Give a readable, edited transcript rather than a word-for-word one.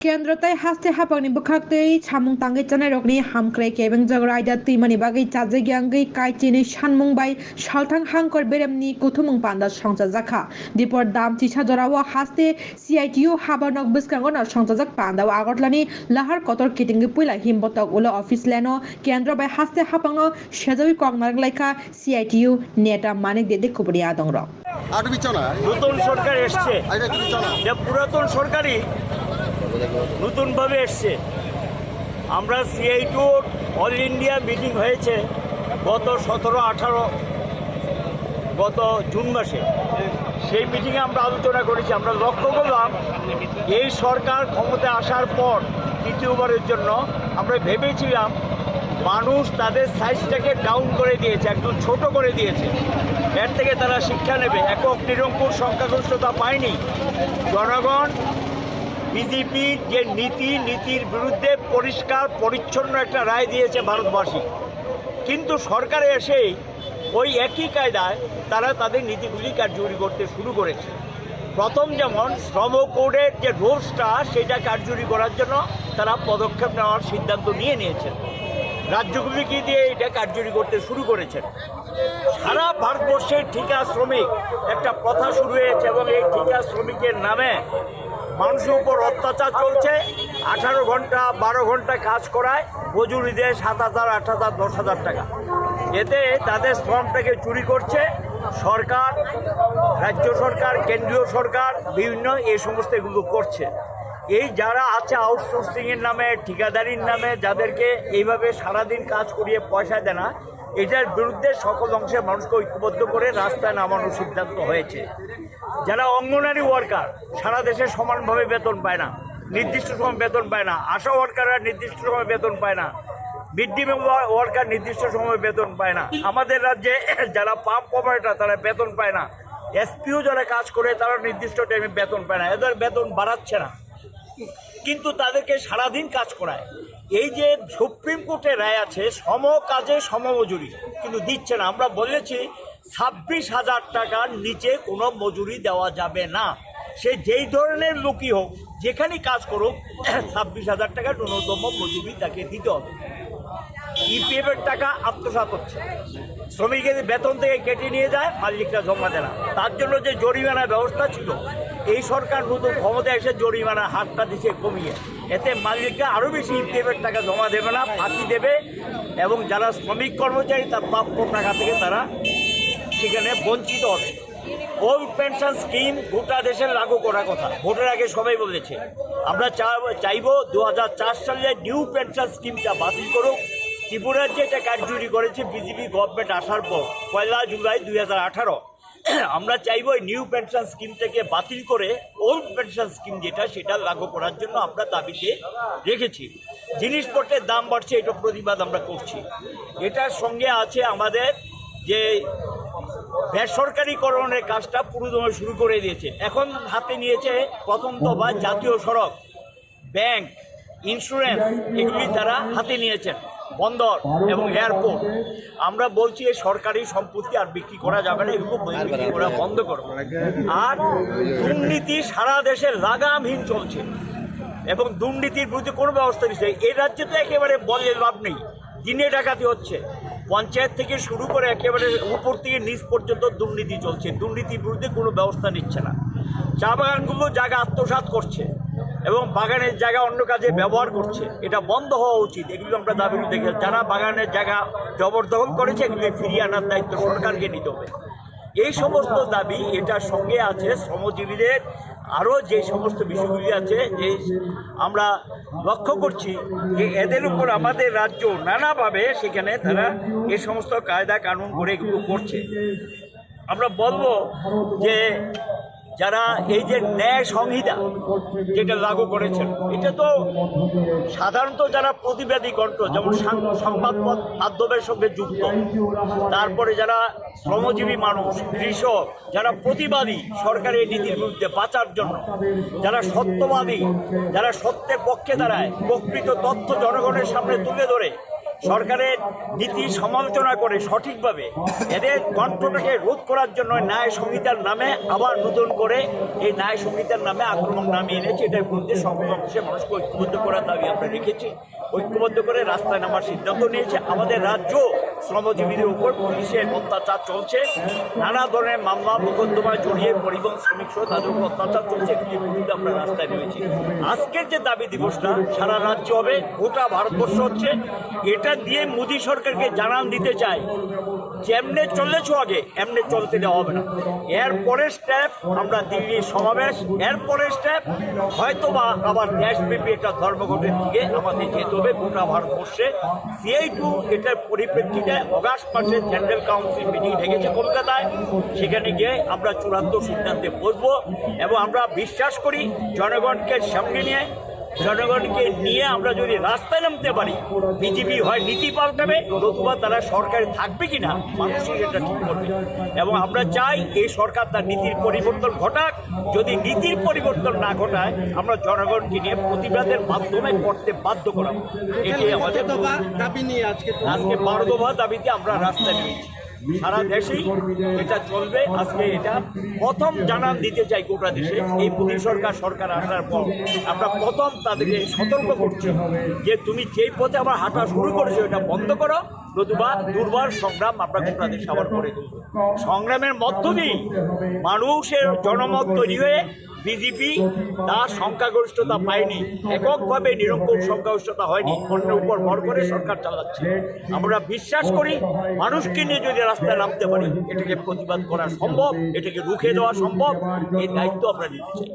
Kendra haste hapang ni bukakte chamung tangi chanai rokni hamkrai kebeng jagraida timani bagai chaje gyangai kai chini shanmung bai shalthang hangkor beremni kuthumung panda songchajaka dipor dam tisa jorawa haste CITU habanok biskangona songjajak panda agotlani lahar kotor kitingi puila himbotok ulo office leno Kendra bai haste hapangno sejawi kongnar laika CITU neta manik dede kubri adongrok আর বিছানা নতুন সরকার এসছে আইরা বিছানা যে পুরাতন সরকারই নতুনভাবে এসছে। আমরা CITU অল ইন্ডিয়া মিটিং হয়েছে গত 17-18 গত জুন মাসে। সেই মিটিংয়ে আমরা আলোচনা করেছি। আমরা লক্ষ্য করলাম এই সরকার ক্ষমতায় আসার পর তৃতীয়বারের জন্য আমরা ভেবেছিলাম মানুষ তাদের সাইজটাকে ডাউন করে দিয়েছে, একদম ছোট করে দিয়েছে। এর থেকে তারা শিক্ষা নেবে। একক নিরঙ্কুশ সংখ্যাগরিষ্ঠতা পায়নি। জনগণ বিজেপির যে নীতির বিরুদ্ধে পরিষ্কার পরিচ্ছন্ন একটা রায় দিয়েছে ভারতবাসী। কিন্তু সরকারে এসেই ওই একই কায়দায় তারা তাদের নীতিগুলি কার্যকরী করতে শুরু করেছে। প্রথম যেমন শ্রম কোডের যে রুলসটা সেটা কার্যকরী করার জন্য তারা পদক্ষেপ নেওয়ার সিদ্ধান্ত নিয়েছেন। রাজ্যগুলিকে দিয়ে এটা কার্যকরী করতে শুরু করেছেন। সারা ভারতবর্ষের ঠিকা শ্রমিক একটা প্রথা শুরু হয়েছে এবং এই ঠিকা শ্রমিকের নামে মানুষের উপর অত্যাচার চলছে। 18 ঘন্টা 12 ঘন্টা কাজ করায় মজুরি দেয় 7,000, 8,000, 10,000 টাকা। এতে তাদের শ্রমটাকে চুরি করছে সরকার, রাজ্য সরকার, কেন্দ্রীয় সরকার বিভিন্ন এই সমস্ত এগুলো করছে। এই যারা আছে আউটসোর্সিংয়ের নামে, ঠিকাদারির নামে যাদেরকে এইভাবে সারাদিন কাজ করিয়ে পয়সা দেয় না, এটার বিরুদ্ধে সকল অংশের মানুষকে ঐক্যবদ্ধ করে রাস্তায় নামানোর সিদ্ধান্ত হয়েছে। যারা অঙ্গনারী ওয়ার্কার সারা দেশে সমানভাবে বেতন পায় না, নির্দিষ্ট সময় বেতন পায় না। আশা ওয়ার্কাররা নির্দিষ্ট সময় বেতন পায় না। মিড ডে মিল ওয়ার্কার নির্দিষ্ট সময় বেতন পায় না। আমাদের রাজ্যে যারা পাম্প অপারেটর তারা বেতন পায় না। SPO যারা কাজ করে তারা নির্দিষ্ট টাইমে বেতন পায় না। এদের বেতন বাড়াচ্ছে না, কিন্তু তাদেরকে সারাদিন কাজ করায়। এই যে সুপ্রিম কোর্টের রায় আছে সম কাজে সমমজুরি, কিন্তু দিচ্ছে না। আমরা বলেছি 26,000 টাকার নিচে কোনো মজুরি দেওয়া যাবে না। সে যেই ধরনের লোকই হোক, যেখানেই কাজ করুক, 26,000 টাকা ন্যূনতম মজুরি তাকে দিতে হবে। EPF-এর টাকা আত্মসাৎ হচ্ছে, শ্রমিকের বেতন থেকে কেটে নিয়ে যায়, মালিকরা জমা দেয় না। তার জন্য যে জরিমানা ব্যবস্থা ছিল, এই সরকার নতুন ক্ষমতায় এসে জরিমানা হারটা দিচ্ছে কমিয়ে। এতে মালিকরা আরও বেশি EPF-এর টাকা জমা দেবে না, ফাঁকি দেবে এবং যারা শ্রমিক কর্মচারী তার প্রাপ্য টাকা থেকে তারা সেখানে বঞ্চিত হবে। ওল্ড পেনশন স্কিম গোটা দেশে লাগু করার কথা ভোটের আগে সবাই বলেছে। আমরা চাইব 2004 সালে নিউ পেনশন স্কিমটা বাতিল করুক। ত্রিপুরার যে এটা কার্যকরী করেছে বিজেপি গভর্নমেন্ট আসার পর 1 জুলাই 2018, আমরা চাইব এই নিউ পেনশন স্কিমটাকে বাতিল করে ওল্ড পেনশন স্কিম যেটা সেটা লাগু করার জন্য আমরা দাবিতে রেখেছি। জিনিসপত্রের দাম বাড়ছে, এটা প্রতিবাদ আমরা করছি। এটার সঙ্গে আছে আমাদের যে বেসরকারিকরণের কাজটা পুরোদমে শুরু করে দিয়েছে। এখন হাতে নিয়েছে প্রথম দফা জাতীয় সড়ক, ব্যাংক, ইন্স্যুরেন্স, এগুলি তারা হাতে নিয়েছেন, বন্দর এবং এয়ারপোর্ট। আমরা বলছি এই সরকারি সম্পত্তি আর বিক্রি করা যাবে না, এগুলো বিক্রি করা বন্ধ করো। আর দুর্নীতি সারা দেশে লাগামহীন চলছে এবং দুর্নীতির বিরুদ্ধে কোনো ব্যবস্থা নিচ্ছে। এই রাজ্যে তো একেবারে বলে লাভ নেই, দিনে ডাকাতি হচ্ছে। পঞ্চায়েত থেকে শুরু করে একেবারে উপর থেকে নিচ পর্যন্ত দুর্নীতি চলছে। দুর্নীতির বিরুদ্ধে কোনো ব্যবস্থা নিচ্ছে না। চা বাগানগুলো জায়গা আত্মসাৎ করছে এবং বাগানের জায়গা অন্য কাজে ব্যবহার করছে। এটা বন্ধ হওয়া উচিত। এগুলো আমরা দাবি দেখে যারা বাগানের জায়গা জবরদখল করেছে এগুলি ফিরিয়ে আনার দায়িত্ব সরকারকে নিতে হবে। এই সমস্ত দাবি এটার সঙ্গে আছে শ্রমজীবীদের আরও যে সমস্ত বিষয়গুলি আছে, যে আমরা লক্ষ্য করছি যে এদের উপর আমাদের রাজ্য নানাভাবে সেখানে তারা এই সমস্ত কায়দা কানুন করে এগুলো করছে। আমরা বলবো যে যারা এই যে ন্যায় সংহিতা যেটা লাগু করেছেন, এটা তো সাধারণত যারা প্রতিবাদী কণ্ঠ, যেমন সংবাদ মাধ্যমের সঙ্গে যুক্ত, তারপরে যারা শ্রমজীবী মানুষ, কৃষক, যারা প্রতিবাদী সরকারের নীতির বিরুদ্ধে বাঁচার জন্য, যারা সত্যবাদী, যারা সত্যের পক্ষে দাঁড়ায়, প্রকৃত তথ্য জনগণের সামনে তুলে ধরে সরকারের নীতি সমালোচনা করে সঠিকভাবে এদের কণ্ঠটাকে রোধ করার জন্য ন্যায় সংহিতার নামে আবার নতুন করে এই ন্যায় সংহিতার নামে আক্রমণ নামিয়ে এনেছে। এটার বিরুদ্ধে সর্বশেষে মানুষকে ঐক্যবদ্ধ করার দাবি আমরা রেখেছি। ঐক্যবদ্ধ করে রাস্তায় নামার সিদ্ধান্ত নিয়েছে। আমাদের রাজ্য শ্রমজীবীদের উপর পুলিশের অত্যাচার চলছে, নানা ধরনের মামলা মোকদ্দমায় জড়িয়ে পরিবহন শ্রমিক সহ তাদের উপর অত্যাচার চলছে। এগুলির বিরুদ্ধে আমরা রাস্তায় নেমেছি। আজকের যে দাবি দিবসটা সারা রাজ্য হবে, গোটা ভারতবর্ষ হচ্ছে, এটা দিয়ে মোদী সরকারকে জানান দিতে চাই যেমনে চলেছো আগে এমনি চলতে দেওয়া হবে না। এর পরের স্টেপ আমরা দিল্লির সমাবেশ, এর পরের স্টেপ হয়তোবা আবার দেশব্যাপী একটা ধর্মঘটের দিকে আমাদের যেতে হবে গোটা ভারতবর্ষে। CI2 এটার পরিপ্রেক্ষিতে অগাস্ট মাসে জেনারেল কাউন্সিল মিটিং ডেকেছে কলকাতায়, সেখানে গিয়ে আমরা চূড়ান্ত সিদ্ধান্তে বসবো এবং আমরা বিশ্বাস করি জনগণকে সামনে নিয়ে জনগণকে নিয়ে আমরা যদি রাস্তায় নামতে পারি, বিজেপি হয় নীতি পাল্টাবে, নতুবা তারা সরকারে থাকবে কিনা মানুষই এটা ঠিক করবে। এবং আমরা চাই এই সরকার তার নীতির পরিবর্তন ঘটাক। যদি নীতির পরিবর্তন না ঘটায় আমরা জনগণকে নিয়ে প্রতিবাদের মাধ্যমে করতে বাধ্য করাবো। এটি আমাদের দাবি নিয়ে আজকে 12 দফা দাবিতে আমরা রাস্তায় নেমেছি। সারা দেশেই এটা চলবে। আজকে এটা প্রথম জানান দিতে চাই গোটা দেশে। এই মোদী সরকার আসার পর আমরা প্রথম তাদেরকে সতর্ক করছি যে তুমি যেই পথে আবার হাঁটা শুরু করেছো এটা বন্ধ করো, নতুবা দুর্বার সংগ্রাম আমরা গোটা দেশে আবার করে তুলব। সংগ্রামের মধ্য দিয়েই মানুষের জনমত তৈরি হয়ে বিজেপি তার সংখ্যাগরিষ্ঠতা পায়নি, এককভাবে নিরঙ্কুশ সংখ্যাগরিষ্ঠতা হয়নি, অন্যের উপর ভর করে সরকার চালাচ্ছে। আমরা বিশ্বাস করি মানুষকে নিয়ে যদি রাস্তায় নামতে পারি এটাকে প্রতিবাদ করা সম্ভব, এটাকে রুখে দেওয়া সম্ভব। এই দায়িত্ব আমরা নিতে চাই।